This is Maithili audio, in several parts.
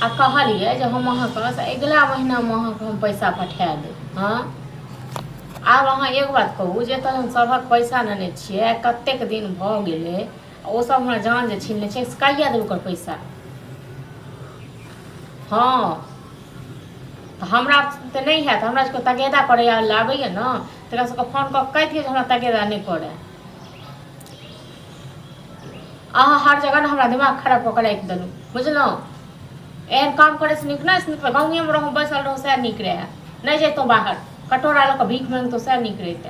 आ कहलिए जे हम अहाँके से अगिला महीना में अहाँके हम पैसा पठा देब। हाँ आब अहाँ एक बात कहू जे तऽ हम सभक पैसा लेने छियै कतेक दिन भऽ गेलै ओ सब हमरा जान जे छीन लै छै से कहिया देब ओकर पैसा। हाँ तऽ हमरा तऽ नहीं हैत हमरा सबके तगेदा करे आबैया ने तकरा सबके फोन कऽ कहि दियौ जे हमरा तगेदा नहीं करे। अहाँ हर जगह ने हमरा दिमाग खराब कऽ के राखि देलहुँ बुझलहुँ। एहन काम करे से नीक नहीं नीक गाँवे में रहूँ बैसल रहूँ सएह नीक रहे नहीं जैतहुँ बाहर कटोरा लऽ कऽ भीख मांगतहुँ सएह नीक रहिते।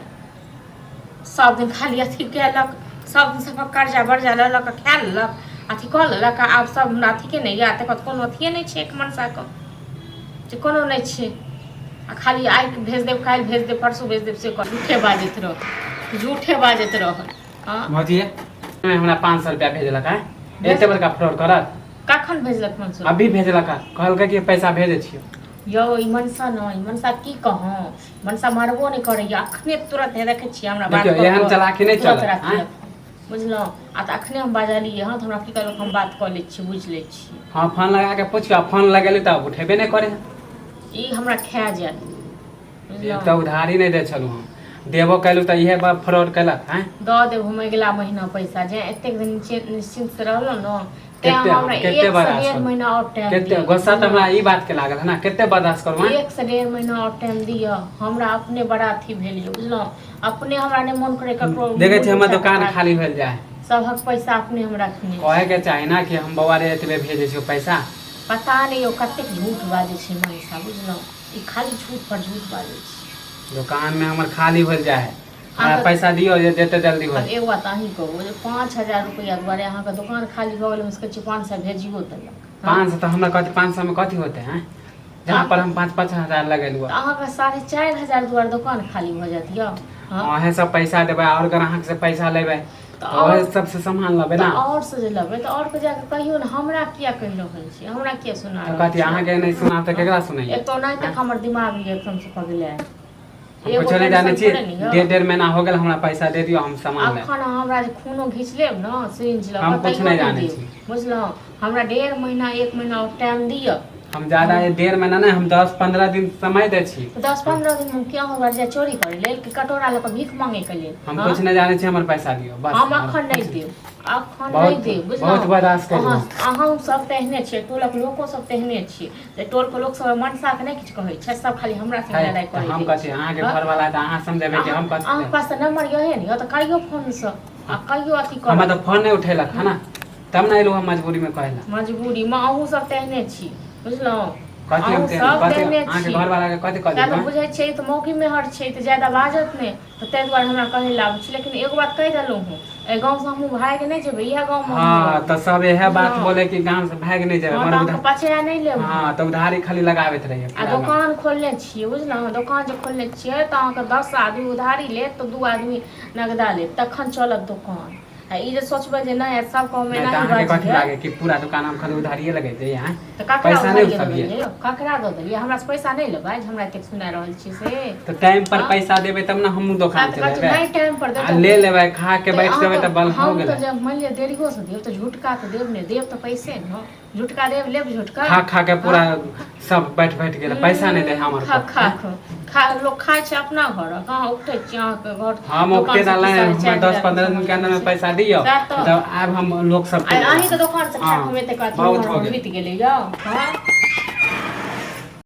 सब दिन खाली अथी केलक सब दिन सब कर्जा बर्जा लऽ लऽ कऽ खा लेलक अथी कऽ लेलक आब सब हमरा अथीके नहीं या तकर कोनो अथिए नहीं छै एक मनसाके जे कोनो नहीं छै आ खाली आइ भेज देब काल्हि भेज देब परसू भेज देब से झूठे बाजैत रह झूठे बाजैत रह। हाँ भौजी हमरा 500 रुपया भेजलक है एते बड़का फ्रॉड करत। कखन भेजलक 500? अभी भेजलक है कहलकै कि पैसा भेजै छियो। यौ ई मनसा नहीं मनसा की कहूँ मनसा मारबो नहीं करैया अखने तुरंत है देखे छियै हमरा बात एहन चलाकी नहीं चलत बुझलहुँ आ तऽ अखने हम बाजलियै हँ तऽ हमरा की कहलक हम बात कऽ लै छियै बुझि लै छियै। हाँ फोन लगा के पूछियो फोन लगेली तब उठेबे नहीं करे ई हमरा खा जाए तो उधारी नहीं दे छलू हम देबो कैलू तो इहे बात फ्रॉड कैलक हैं दऽ देब हम अगिला महीना पैसा जे एतेक दिन निश्चिंत से रहलहुँ न केते हमरा केते 1 से 1.5 महीना और टाइम केते गुस्सा तो हमरा ई बात के लागल है ना केते बर्दाश्त करू 1 से 1.5 महीना और टाइम दिअ हमरा अपने बड़ा अथी भेल बुझलहुँ अपने हमरा नहीं मन करे ककरो देखे छी हमर दुकान खाली भेल जाए सबहक पैसा अपने हम रखने कहे के चाही ना कि हम बौआ रे एतबे भेजे छियो पैसा। पता नहीं यो कतेक झूठ बाजै छै मनीषा बुझलहुँ ई खाली झूठ पर झूठ बाजै छै। दुकान में हमर खाली भेल जाए है हमरा पैसा दियो जे देते जल्दी हो। एगो बात अहीं कहू जे 5000 रुपया दुआरे अहाँके दुकान खाली भऽ गेल हम कहै छी 500 भेजियो देलक 500 तो हमरा कथि 500 में कथी होते हैं जहाँ पर हम 5-5 हजार लगेलुआ अहाँके 4500 दुआरे दुकान खाली भऽ जात यौ। अहे सब पैसा देबै और ग्राहक से पैसा लेबै तो ओहे सब से सामान लेबै ना और से जे लेबै तो और के जाके कहियो ना हमरा किया कहि रहल छी हमरा किया सुना तो कथि अहाँ के नहीं सुना तो केकरा सुनाइए। एक तो नहीं तक हमर दिमाग एकदम से पगले कुछ नहीं जाने छी 1.5 महीना हो गेल हमरा पैसा दे दियो हम सामान ले अखन हमरा जे खूनो घीच लेब न सिरिंज ल हम कुछ नहीं जाने छी बुझलहुँ हमरा 1.5 महीना 1 महीना और टाइम दिअ हम ज्यादा 1.5 महीना नहीं हम 10-15 दिन समय दे छी 10-15 दिन हम क्या होगा जे चोरी करे लेल कि कटोरा ल के भीख मांगे के लेल हम कुछ नहीं जाने छी हमर पैसा दियो बस हम अखन नहीं देब अखन नहीं देब बुझलहुँ बहुत बर्दाश्त करू अहाँ सब तेहने छियै टोलक लोको सब तेहने छियै जे टोल के लोक सब मनसा के नहीं किछ कहै छै सब खाली हमरा से लड़ाई करे हम कथि अहाँ के घर वाला त अहाँ समझेबै कि हम कथि अहाँ पास नंबर यहे नहीं त कहियो फोन से आ कहियो अथी कर हम तो फोन नहीं उठेलक है ना तब ना एलू हम मजबूरी में कहला मजबूरी में अहूँ सब तेहने छी बुझलहुँ कथि हम तेहने अहाँ के घर वाला के कथि कह देबै बुझै छै त मौगी में हर छै त ज्यादा बाजत ने त तै दुआरे हमरा कहै लाग छै लेकिन एगो बात कहि देलहुँ हूँ ए गांव से हमहूँ भाग नहीं जेबै इएह गांव में हां त सब यह बात बोले कि गांव से भाग नहीं जेबै हमर उधार पछया नहीं लेब हां त उधारी खाली लगाबैत रहिए आ दुकान खोलने छियै बुझलहुँ दुकान जे खोलने छियै त अहाँके 10 आदमी उधारी लेत त 2 आदमी नगदा लेत तखन चलत दुकान आ ई जे सोचबै जे नहीं सब को में नहीं बाजी कथि लागे कि पूरा दुकान हम खाली उधारिये लगेते यहां त ककरा पैसा नहीं उधारिये उठबिए ककरा द देलिए हमरा से पैसा नहीं लेबै हमरा एते सुना रहल छी से तो टाइम पर पैसा देबै तब ना हम दुकान चलेबै नहीं टाइम पर आ ले लेबै खा के बैठ जेबै त बल हो गेलै हम त जब मान लिया देरियो से देब त झुटका त देब ने देब त पैसे न झुटका देब लेब झुटका खा के पूरा सब बैठ गेल पैसा नहीं दे हमर खा लोग खाए छै अपना घर कहाँ उठै छी अहाँ के घर हम उठे डाले हम 10-15 दिन के अंदर में पैसा दियो तब आब हम लोग सब अहीं के दुकान से हम एते का बीत गेलै यौ हां